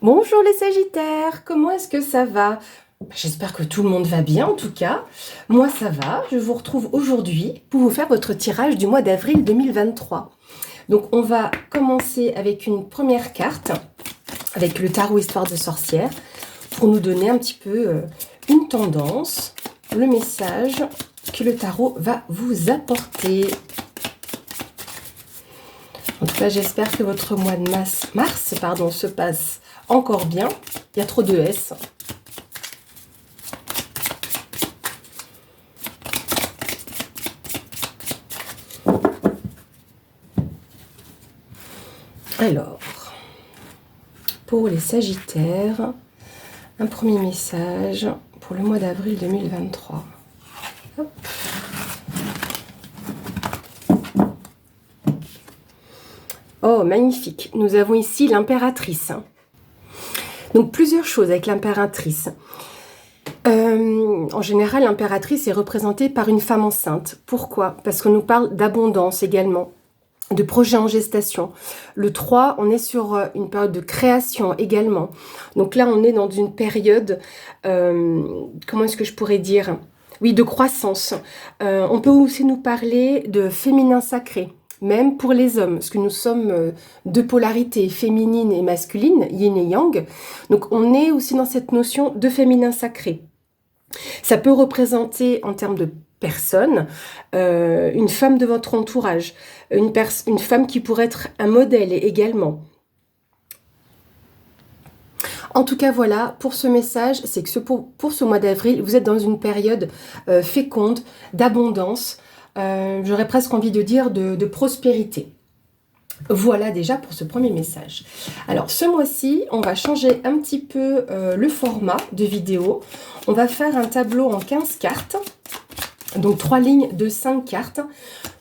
Bonjour les Sagittaires, comment est-ce que ça va? J'espère que tout le monde va bien en tout cas. Moi ça va, je vous retrouve aujourd'hui pour vous faire votre tirage du mois d'avril 2023. Donc on va commencer avec une première carte, avec le tarot Histoire de sorcière, pour nous donner un petit peu une tendance, le message que le tarot va vous apporter. En tout cas, j'espère que votre mois de mars se passe encore bien. Il y a trop de S. Alors, pour les Sagittaires, un premier message pour le mois d'avril 2023. Hop. Oh, magnifique. Nous avons ici l'impératrice. Donc, plusieurs choses avec l'impératrice. En général, l'impératrice est représentée par une femme enceinte. Pourquoi? Parce qu'on nous parle d'abondance également, de projets en gestation. Le 3, on est sur une période de création également. Donc là, on est dans une période, comment est-ce que je pourrais dire? Oui, de croissance. On peut aussi nous parler de féminin sacré. Même pour les hommes, parce que nous sommes deux polarités, féminine et masculine, yin et yang. Donc on est aussi dans cette notion de féminin sacré. Ça peut représenter en termes de personne, une femme de votre entourage, une femme qui pourrait être un modèle également. En tout cas, voilà, pour ce message, c'est que pour ce mois d'avril, vous êtes dans une période féconde, d'abondance, j'aurais presque envie de dire de prospérité. Voilà déjà pour ce premier message. Alors ce mois-ci, on va changer un petit peu le format de vidéo. On va faire un tableau en 15 cartes, donc 3 lignes de 5 cartes,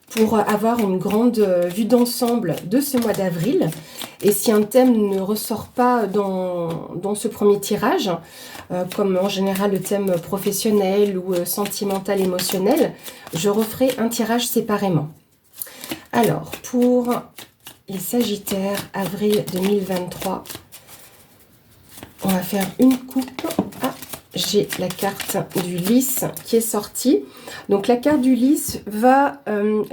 pour avoir une grande vue d'ensemble de ce mois d'avril. Et si un thème ne ressort pas dans ce premier tirage, comme en général le thème professionnel ou sentimental, émotionnel, je referai un tirage séparément. Alors, pour les Sagittaires, avril 2023, on va faire une coupe. Ah, j'ai la carte du lys qui est sortie. Donc la carte du lys va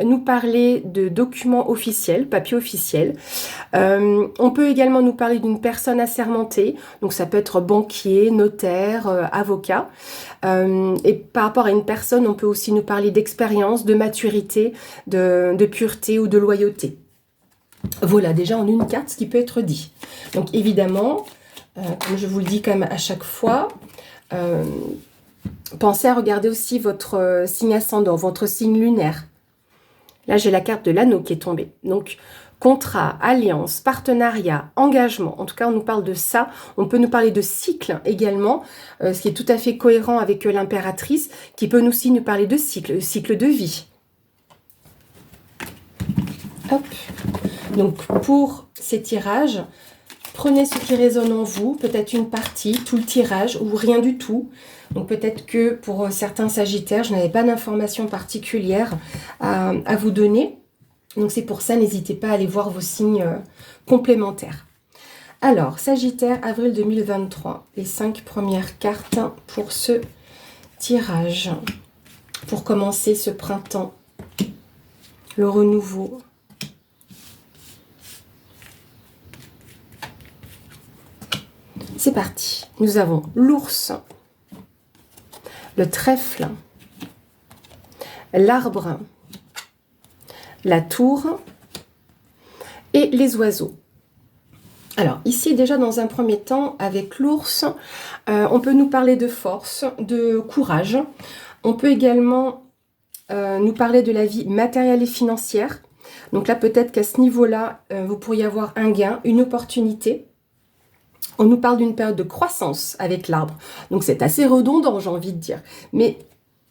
nous parler de documents officiels, papiers officiels. On peut également nous parler d'une personne assermentée. Donc ça peut être banquier, notaire, avocat. Et par rapport à une personne, on peut aussi nous parler d'expérience, de maturité, de pureté ou de loyauté. Voilà déjà en une carte ce qui peut être dit. Donc évidemment, comme je vous le dis quand même à chaque fois, pensez à regarder aussi votre signe ascendant, votre signe lunaire. Là j'ai la carte de l'anneau qui est tombée. Donc contrat, alliance, partenariat, engagement, en tout cas on nous parle de ça. On peut nous parler de cycle également, ce qui est tout à fait cohérent avec l'impératrice, qui peut aussi nous parler de cycle de vie. Hop. Donc pour ces tirages, prenez ce qui résonne en vous, peut-être une partie, tout le tirage ou rien du tout. Donc peut-être que pour certains Sagittaires, je n'avais pas d'informations particulières à vous donner. Donc c'est pour ça, n'hésitez pas à aller voir vos signes complémentaires. Alors, Sagittaire, avril 2023, les 5 premières cartes pour ce tirage. Pour commencer ce printemps, le renouveau. C'est parti. Nous avons l'ours, le trèfle, l'arbre, la tour et les oiseaux. Alors ici déjà dans un premier temps avec l'ours, on peut nous parler de force, de courage. On peut également nous parler de la vie matérielle et financière. Donc là peut-être qu'à ce niveau-là, vous pourriez avoir un gain, une opportunité. On nous parle d'une période de croissance avec l'arbre. Donc c'est assez redondant, j'ai envie de dire. Mais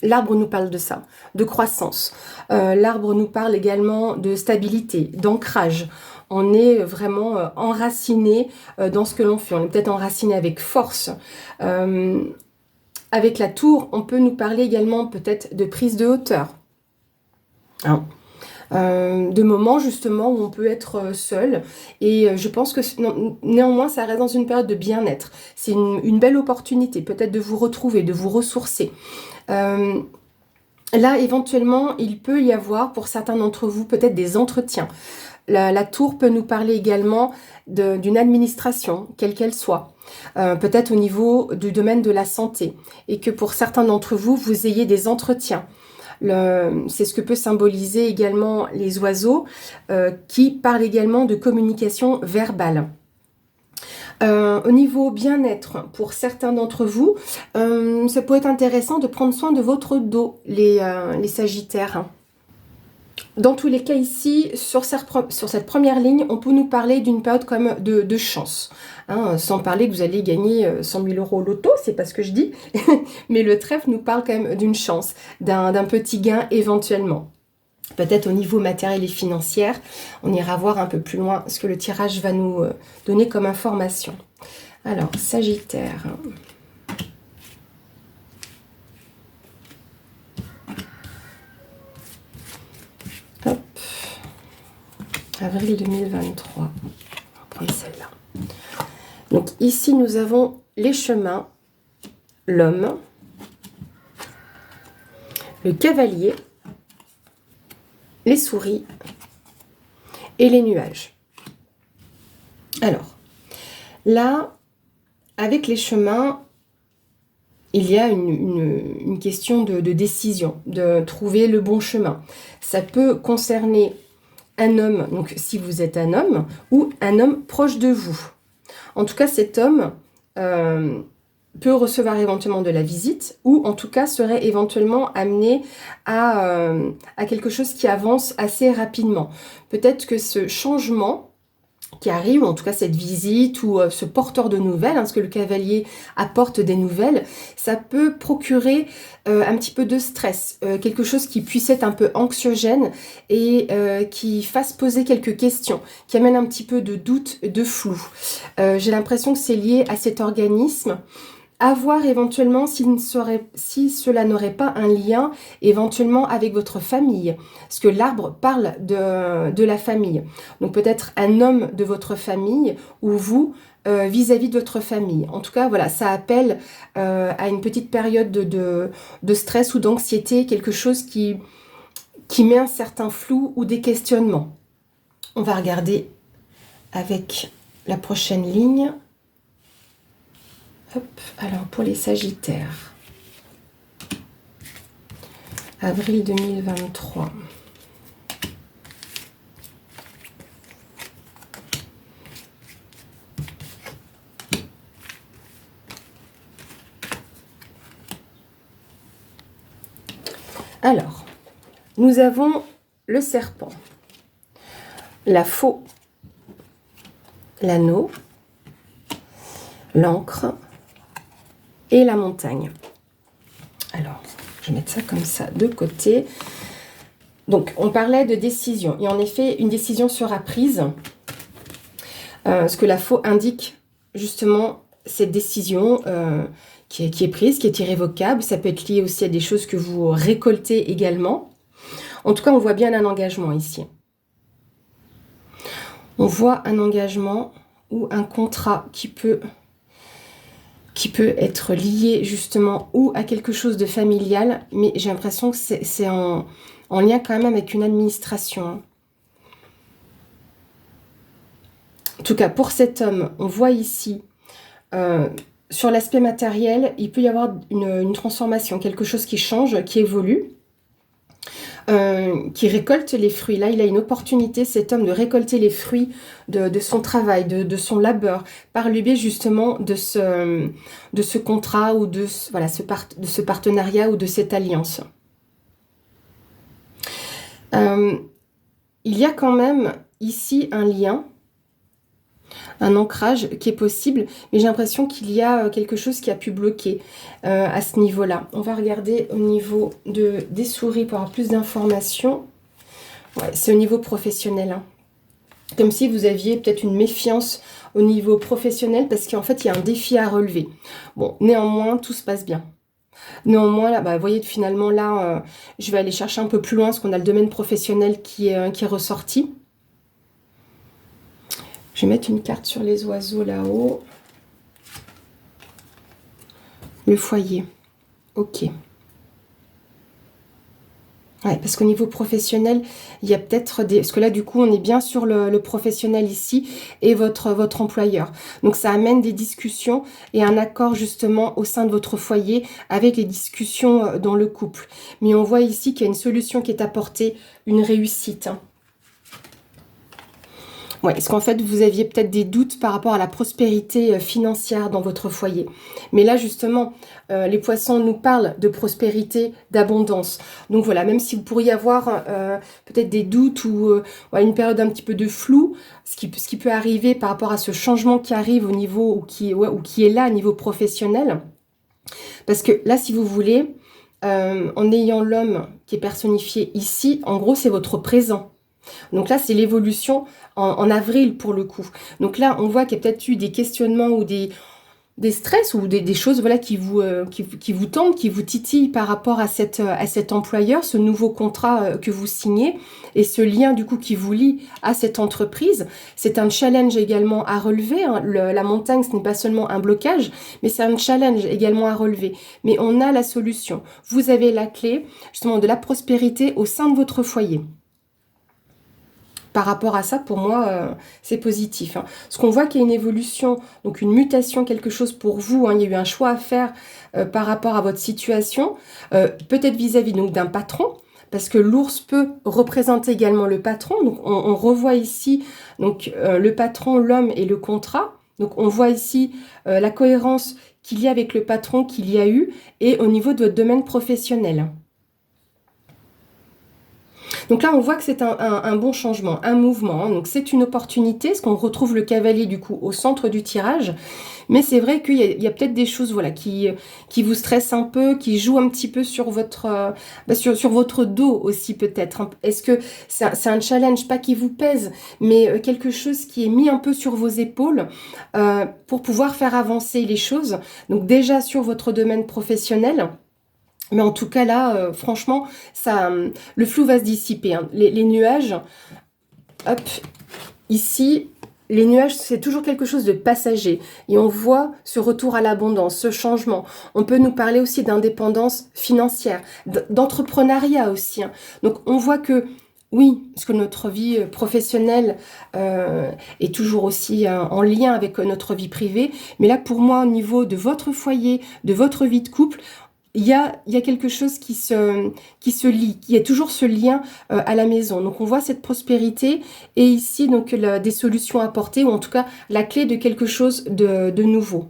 l'arbre nous parle de ça, de croissance. L'arbre nous parle également de stabilité, d'ancrage. On est vraiment enraciné dans ce que l'on fait. On est peut-être enraciné avec force. Avec la tour, on peut nous parler également peut-être de prise de hauteur. Hein. de moments justement où on peut être seul. Et je pense que néanmoins, ça reste dans une période de bien-être. C'est une belle opportunité, peut-être de vous retrouver, de vous ressourcer. Là, éventuellement, il peut y avoir, pour certains d'entre vous, peut-être des entretiens. La tour peut nous parler également d'une administration, quelle qu'elle soit. Peut-être au niveau du domaine de la santé. Et que pour certains d'entre vous, vous ayez des entretiens. C'est ce que peut symboliser également les oiseaux, qui parlent également de communication verbale. Au niveau bien-être, pour certains d'entre vous, ça peut être intéressant de prendre soin de votre dos, les Sagittaires. Dans tous les cas ici, sur cette première ligne, on peut nous parler d'une période comme de chance. Hein, sans parler que vous allez gagner 100 000 € au loto, c'est pas ce que je dis. Mais le trèfle nous parle quand même d'une chance, d'un petit gain éventuellement. Peut-être au niveau matériel et financier. On ira voir un peu plus loin ce que le tirage va nous donner comme information. Alors, Sagittaire. Hop. Avril 2023. On va prendre celle-là. Donc ici, nous avons les chemins, l'homme, le cavalier, les souris et les nuages. Alors, là, avec les chemins, il y a une question de décision, de trouver le bon chemin. Ça peut concerner un homme, donc si vous êtes un homme, ou un homme proche de vous. En tout cas, cet homme peut recevoir éventuellement de la visite, ou en tout cas serait éventuellement amené à quelque chose qui avance assez rapidement. Peut-être que ce changement qui arrive, ou en tout cas cette visite ou ce porteur de nouvelles, parce que le cavalier apporte des nouvelles, ça peut procurer un petit peu de stress, quelque chose qui puisse être un peu anxiogène et qui fasse poser quelques questions, qui amène un petit peu de doute, de flou. J'ai l'impression que c'est lié à cet organisme. À voir éventuellement si cela n'aurait pas un lien éventuellement avec votre famille. Parce que l'arbre parle de la famille. Donc peut-être un homme de votre famille ou vous vis-à-vis de votre famille. En tout cas, voilà, ça appelle à une petite période de stress ou d'anxiété, quelque chose qui met un certain flou ou des questionnements. On va regarder avec la prochaine ligne. Hop, alors pour les Sagittaires, avril 2023. Alors, nous avons le serpent, la faux, l'anneau, l'encre et la montagne. Alors, je vais mettre ça comme ça de côté. Donc, on parlait de décision. Et en effet, une décision sera prise. Ce que la faux indique, justement, cette décision qui est prise, qui est irrévocable. Ça peut être lié aussi à des choses que vous récoltez également. En tout cas, on voit bien un engagement ici. On voit un engagement ou un contrat qui peut être lié justement ou à quelque chose de familial, mais j'ai l'impression que c'est en lien quand même avec une administration. En tout cas, pour cet homme, on voit ici, sur l'aspect matériel, il peut y avoir une transformation, quelque chose qui change, qui évolue, qui récolte les fruits. Là, il a une opportunité, cet homme, de récolter les fruits de son travail, de son labeur, par le biais justement de ce contrat ou de ce partenariat ou de cette alliance. Il y a quand même ici un lien, un ancrage qui est possible, mais j'ai l'impression qu'il y a quelque chose qui a pu bloquer à ce niveau-là. On va regarder au niveau des souris pour avoir plus d'informations. Ouais, c'est au niveau professionnel. Hein. Comme si vous aviez peut-être une méfiance au niveau professionnel, parce qu'en fait, il y a un défi à relever. Bon, néanmoins, tout se passe bien. Néanmoins, là, vous voyez, finalement, là, je vais aller chercher un peu plus loin, parce qu'on a le domaine professionnel qui est ressorti. Je vais mettre une carte sur les oiseaux là-haut. Le foyer. Ok. Ouais, parce qu'au niveau professionnel, il y a peut-être des... Parce que là, du coup, on est bien sur le professionnel ici et votre employeur. Donc, ça amène des discussions et un accord, justement, au sein de votre foyer avec les discussions dans le couple. Mais on voit ici qu'il y a une solution qui est apportée, une réussite. Ouais, parce qu'en fait, vous aviez peut-être des doutes par rapport à la prospérité financière dans votre foyer. Mais là, justement, les poissons nous parlent de prospérité, d'abondance. Donc voilà, même si vous pourriez avoir peut-être des doutes ou ouais, une période un petit peu de flou, ce qui peut arriver par rapport à ce changement qui arrive au niveau, ou qui est là au niveau professionnel. Parce que là, si vous voulez, en ayant l'homme qui est personnifié ici, en gros, c'est votre présent. Donc là, c'est l'évolution en avril pour le coup. Donc là, on voit qu'il y a peut-être eu des questionnements ou des stress ou des choses voilà, qui vous tentent, qui vous titillent par rapport à cet employeur, ce nouveau contrat que vous signez et ce lien du coup qui vous lie à cette entreprise. C'est un challenge également à relever. Hein. La montagne, ce n'est pas seulement un blocage, mais c'est un challenge également à relever. Mais on a la solution. Vous avez la clé justement de la prospérité au sein de votre foyer. Par rapport à ça, pour moi, c'est positif. Hein. Parce qu'on voit qu'il y a une évolution, donc une mutation, quelque chose pour vous. Hein. Il y a eu un choix à faire par rapport à votre situation, peut-être vis-à-vis donc d'un patron, parce que l'ours peut représenter également le patron. Donc on revoit ici donc le patron, l'homme et le contrat. Donc on voit ici la cohérence qu'il y a avec le patron qu'il y a eu et au niveau de votre domaine professionnel. Donc là, on voit que c'est un bon changement, un mouvement. Hein. Donc c'est une opportunité, parce qu'on retrouve le cavalier du coup au centre du tirage. Mais c'est vrai qu'il y a peut-être des choses voilà, qui vous stressent un peu, qui jouent un petit peu sur sur votre dos aussi peut-être. Hein. Est-ce que c'est un challenge, pas qui vous pèse, mais quelque chose qui est mis un peu sur vos épaules pour pouvoir faire avancer les choses. Donc déjà sur votre domaine professionnel. Mais en tout cas, là, franchement, le flou va se dissiper. Hein. Les nuages, hop, ici, les nuages, c'est toujours quelque chose de passager. Et on voit ce retour à l'abondance, ce changement. On peut nous parler aussi d'indépendance financière, d'entrepreneuriat aussi. Hein. Donc, on voit que, oui, parce que notre vie professionnelle est toujours aussi en lien avec notre vie privée. Mais là, pour moi, au niveau de votre foyer, de votre vie de couple, il y a quelque chose qui se lie, il y a toujours ce lien à la maison. Donc on voit cette prospérité et ici donc des solutions apportées ou en tout cas la clé de quelque chose de nouveau.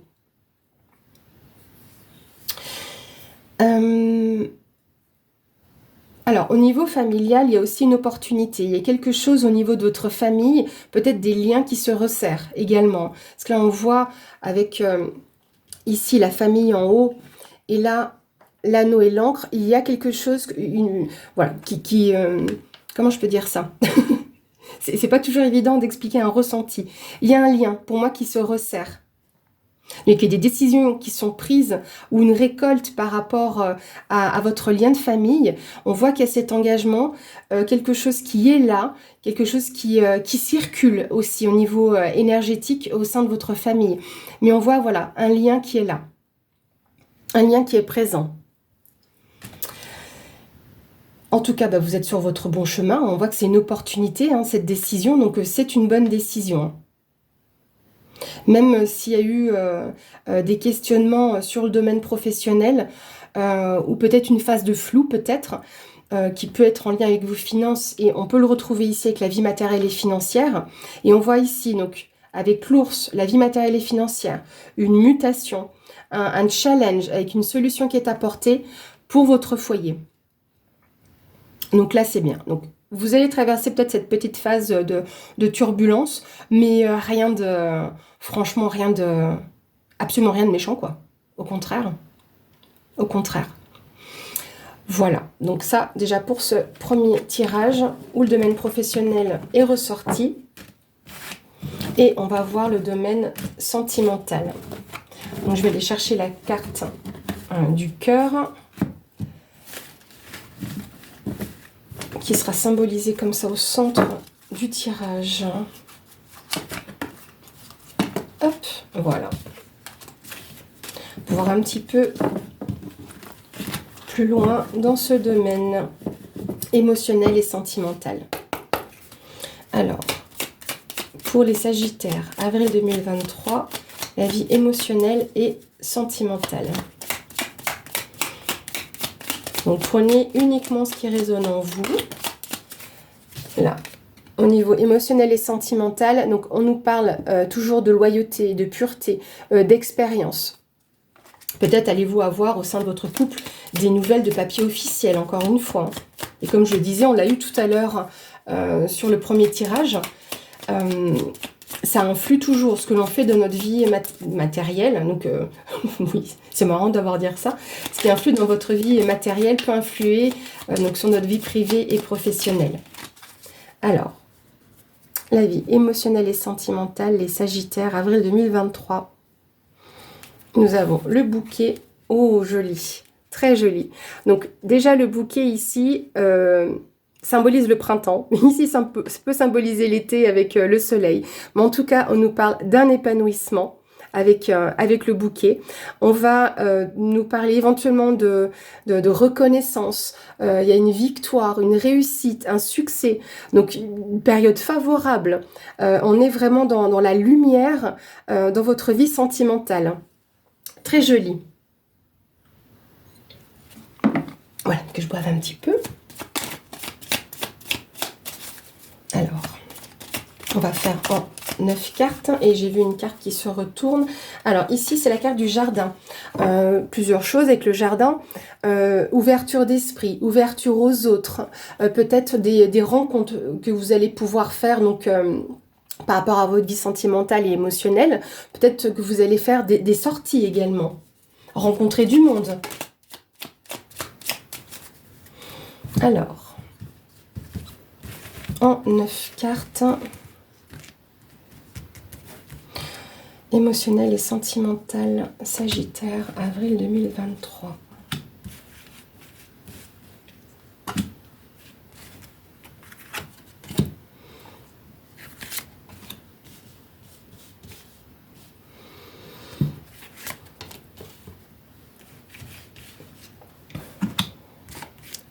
Alors, au niveau familial, il y a aussi une opportunité. Il y a quelque chose au niveau de votre famille, peut-être des liens qui se resserrent également. Parce que là, on voit avec ici la famille en haut et là, l'anneau et l'encre, il y a quelque chose, voilà, comment je peux dire ça? C'est pas toujours évident d'expliquer un ressenti. Il y a un lien, pour moi, qui se resserre. Mais qu'il y a des décisions qui sont prises ou une récolte par rapport à votre lien de famille, on voit qu'il y a cet engagement, quelque chose qui est là, quelque chose qui circule aussi au niveau énergétique au sein de votre famille. Mais on voit, voilà, un lien qui est là, un lien qui est présent. En tout cas, vous êtes sur votre bon chemin. On voit que c'est une opportunité, hein, cette décision. Donc, c'est une bonne décision. Même s'il y a eu des questionnements sur le domaine professionnel, ou peut-être une phase de flou, peut-être, qui peut être en lien avec vos finances. Et on peut le retrouver ici avec la vie matérielle et financière. Et on voit ici, donc, avec l'ours, la vie matérielle et financière, une mutation, un challenge avec une solution qui est apportée pour votre foyer. Donc là, c'est bien. Donc, vous allez traverser peut-être cette petite phase de turbulence, mais rien de... Franchement, absolument rien de méchant, quoi. Au contraire. Au contraire. Voilà. Donc ça, déjà pour ce premier tirage, où le domaine professionnel est ressorti. Et on va voir le domaine sentimental. Donc, je vais aller chercher la carte du cœur qui sera symbolisé comme ça au centre du tirage. Hop, voilà. Pour voir un petit peu plus loin dans ce domaine émotionnel et sentimental. Alors, pour les Sagittaires, avril 2023, la vie émotionnelle et sentimentale. Donc, prenez uniquement ce qui résonne en vous. Là, au niveau émotionnel et sentimental, donc on nous parle toujours de loyauté, de pureté, d'expérience. Peut-être allez-vous avoir au sein de votre couple des nouvelles de papier officiel, encore une fois. Et comme je le disais, on l'a eu tout à l'heure sur le premier tirage. Ça influe toujours ce que l'on fait de notre vie matérielle. Donc, oui, c'est marrant d'avoir dire ça. Ce qui influe dans votre vie matérielle peut influer donc sur notre vie privée et professionnelle. Alors, la vie émotionnelle et sentimentale, les Sagittaires, avril 2023. Nous avons le bouquet. Oh, joli. Très joli. Donc, déjà, le bouquet ici symbolise le printemps. Ici, ça peut symboliser l'été avec le soleil. Mais en tout cas, on nous parle d'un épanouissement avec le bouquet. On va nous parler éventuellement de reconnaissance. Il y a une victoire, une réussite, un succès. Donc, une période favorable. On est vraiment dans la lumière dans votre vie sentimentale. Très joli. Voilà, que je boive un petit peu. Alors, on va faire en 9 cartes et j'ai vu une carte qui se retourne. Alors ici, c'est la carte du jardin. Plusieurs choses avec le jardin. Ouverture d'esprit, ouverture aux autres. Peut-être des rencontres que vous allez pouvoir faire donc par rapport à votre vie sentimentale et émotionnelle. Peut-être que vous allez faire des sorties également. Rencontrer du monde. Alors, en 9 cartes, émotionnel et sentimental, Sagittaire, avril 2023.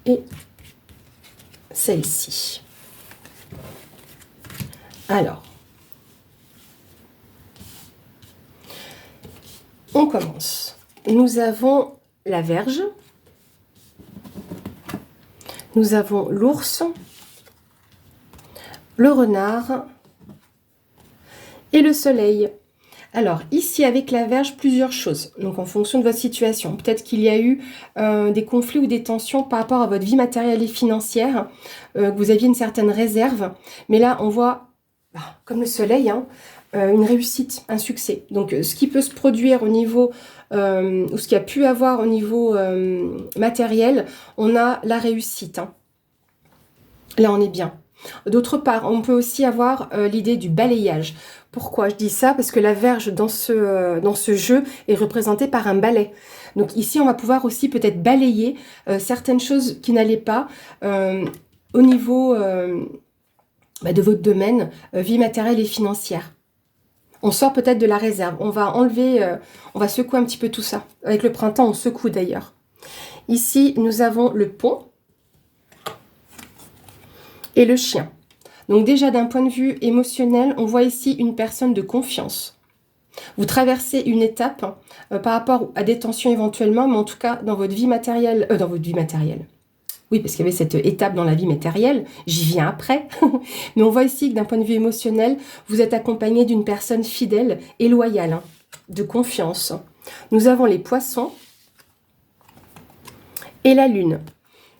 Et celle-ci. Alors, on commence. Nous avons la Vierge, nous avons l'ours, le renard et le soleil. Alors, ici, avec la Vierge, plusieurs choses. Donc, en fonction de votre situation. Peut-être qu'il y a eu des conflits ou des tensions par rapport à votre vie matérielle et financière, que vous aviez une certaine réserve. Mais là, on voit, comme le soleil, une réussite, un succès. Donc, ce qui peut se produire au niveau, ou ce qu'il y a pu avoir au niveau matériel, on a la réussite. Là, on est bien. D'autre part, on peut aussi avoir l'idée du balayage. Pourquoi je dis ça? Parce que la Vierge dans ce jeu est représentée par un balai. Donc ici, on va pouvoir aussi peut-être balayer certaines choses qui n'allaient pas au niveau de votre domaine, vie matérielle et financière. On sort peut-être de la réserve. On va enlever, on va secouer un petit peu tout ça. Avec le printemps, on secoue d'ailleurs. Ici, nous avons le pont et le chien. Donc déjà d'un point de vue émotionnel, on voit ici une personne de confiance. Vous traversez une étape par rapport à des tensions éventuellement, mais en tout cas dans votre vie matérielle, Oui, parce qu'il y avait cette étape dans la vie matérielle, j'y viens après. Mais on voit ici que d'un point de vue émotionnel, vous êtes accompagné d'une personne fidèle et loyale, de confiance. Nous avons les poissons et la lune.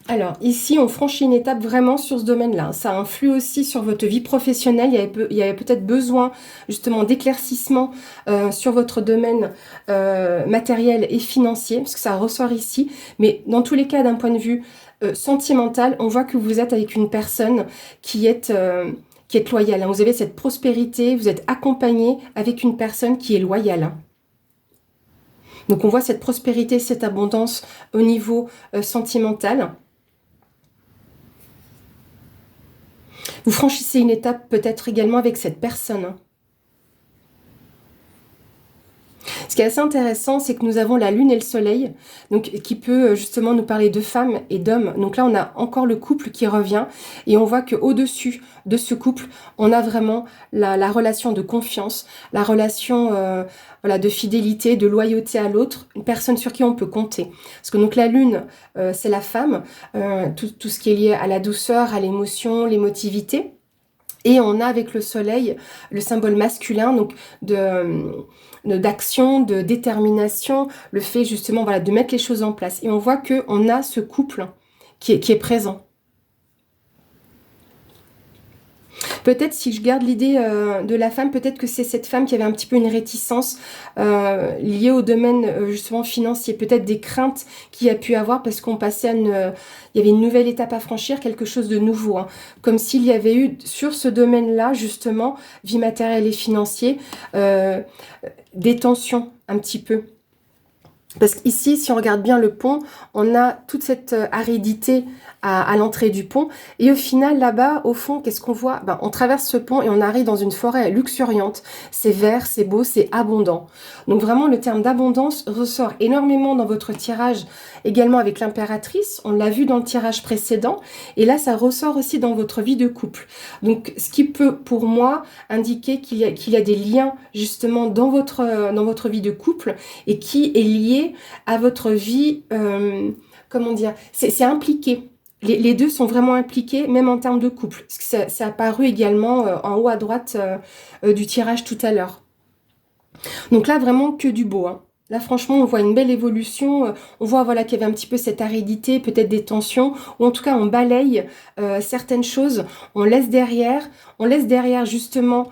Alors, ici, on franchit une étape vraiment sur ce domaine-là. Ça influe aussi sur votre vie professionnelle. Il y avait peut-être besoin, justement, d'éclaircissement sur votre domaine matériel et financier, parce que ça ressort ici. Mais dans tous les cas, d'un point de vue sentimental, on voit que vous êtes avec une personne qui est loyale. Vous avez cette prospérité, vous êtes accompagné avec une personne qui est loyale. Donc on voit cette prospérité, cette abondance au niveau sentimental. Vous franchissez une étape peut-être également avec cette personne. Ce qui est assez intéressant, c'est que nous avons la lune et le soleil, donc qui peut justement nous parler de femmes et d'hommes. Donc là, on a encore le couple qui revient et on voit qu'au-dessus de ce couple, on a vraiment la relation de confiance, la relation voilà, de fidélité, de loyauté à l'autre, une personne sur qui on peut compter. Parce que donc la lune, c'est la femme, tout ce qui est lié à la douceur, à l'émotion, l'émotivité. Et on a avec le soleil le symbole masculin, donc d'action, de détermination, le fait justement voilà, de mettre les choses en place. Et on voit qu'on a ce couple qui est présent. Peut-être si je garde l'idée de la femme, peut-être que c'est cette femme qui avait un petit peu une réticence liée au domaine justement financier, peut-être des craintes qu'il y a pu avoir parce qu'on passait il y avait une nouvelle étape à franchir, quelque chose de nouveau, hein. Comme s'il y avait eu sur ce domaine-là justement, vie matérielle et financière, des tensions un petit peu. Parce qu'ici, si on regarde bien le pont, on a toute cette aridité à l'entrée du pont. Et au final, là-bas, au fond, qu'est-ce qu'on voit? On traverse ce pont et on arrive dans une forêt luxuriante. C'est vert, c'est beau, c'est abondant. Donc vraiment, le terme d'abondance ressort énormément dans votre tirage, également avec l'impératrice. On l'a vu dans le tirage précédent. Et là, ça ressort aussi dans votre vie de couple. Donc, ce qui peut, pour moi, indiquer qu'il y a des liens, justement, dans votre vie de couple et qui est lié à votre vie, comment dire, c'est impliqué. Les deux sont vraiment impliqués, même en termes de couple. Ça a apparu également en haut à droite du tirage tout à l'heure. Donc là, vraiment que du beau, hein. Là, franchement, on voit une belle évolution. On voit voilà, qu'il y avait un petit peu cette aridité, peut-être des tensions, ou en tout cas, on balaye certaines choses. On laisse derrière justement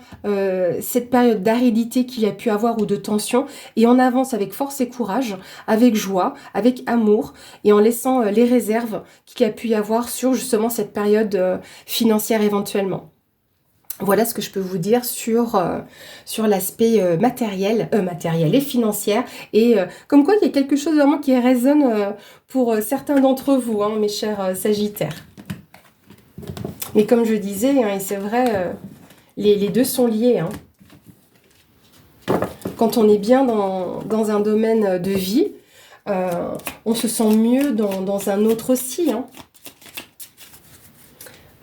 cette période d'aridité qu'il y a pu avoir ou de tension, et on avance avec force et courage, avec joie, avec amour, et en laissant les réserves qu'il y a pu y avoir sur justement cette période financière éventuellement. Voilà ce que je peux vous dire sur l'aspect matériel et financier. Et comme quoi, il y a quelque chose vraiment qui résonne pour certains d'entre vous, hein, mes chers Sagittaires. Mais comme je disais, hein, et c'est vrai, les deux sont liés. Hein. Quand on est bien dans un domaine de vie, on se sent mieux dans un autre aussi. Hein.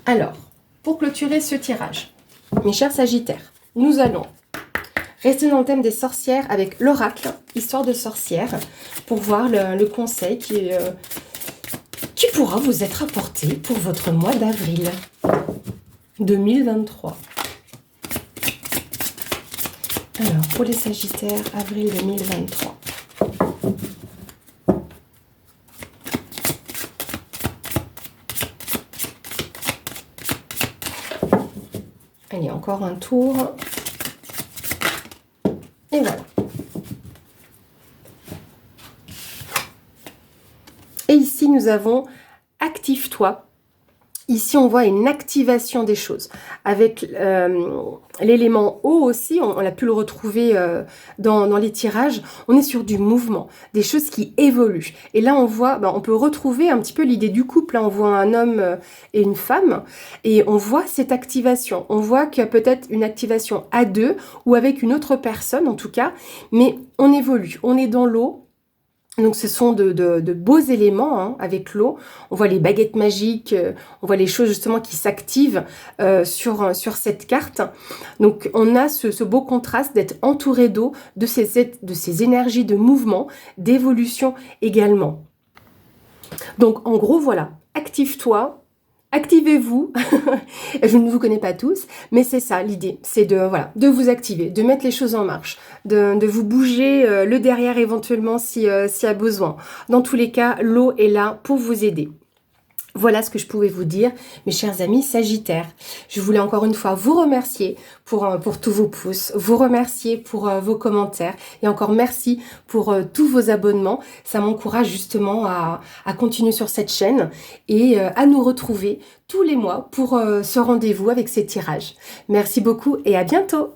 Alors, pour clôturer ce tirage, mes chers Sagittaires, nous allons rester dans le thème des sorcières avec l'oracle, histoire de sorcière, pour voir le conseil qui pourra vous être apporté pour votre mois d'avril 2023. Alors, pour les Sagittaires, avril 2023. Allez, encore un tour. Et voilà. Et ici, nous avons « Active-toi ». Ici, on voit une activation des choses. Avec l'élément eau aussi, on a pu le retrouver dans les tirages. On est sur du mouvement, des choses qui évoluent. Et là, on voit, on peut retrouver un petit peu l'idée du couple. Là, on voit un homme et une femme. Et on voit cette activation. On voit qu'il y a peut-être une activation à deux ou avec une autre personne, en tout cas. Mais on évolue, on est dans l'eau. Donc ce sont de beaux éléments hein, avec l'eau. On voit les baguettes magiques, on voit les choses justement qui s'activent sur cette carte. Donc on a ce beau contraste d'être entouré d'eau, de ces énergies de mouvement, d'évolution également. Donc en gros voilà, active-toi. Activez-vous, je ne vous connais pas tous, mais c'est ça l'idée, c'est de vous activer, de mettre les choses en marche, de vous bouger le derrière éventuellement s'il y a besoin. Dans tous les cas, l'eau est là pour vous aider. Voilà ce que je pouvais vous dire, mes chers amis Sagittaires. Je voulais encore une fois vous remercier pour tous vos pouces, vous remercier pour vos commentaires et encore merci pour tous vos abonnements. Ça m'encourage justement à continuer sur cette chaîne et à nous retrouver tous les mois pour ce rendez-vous avec ces tirages. Merci beaucoup et à bientôt.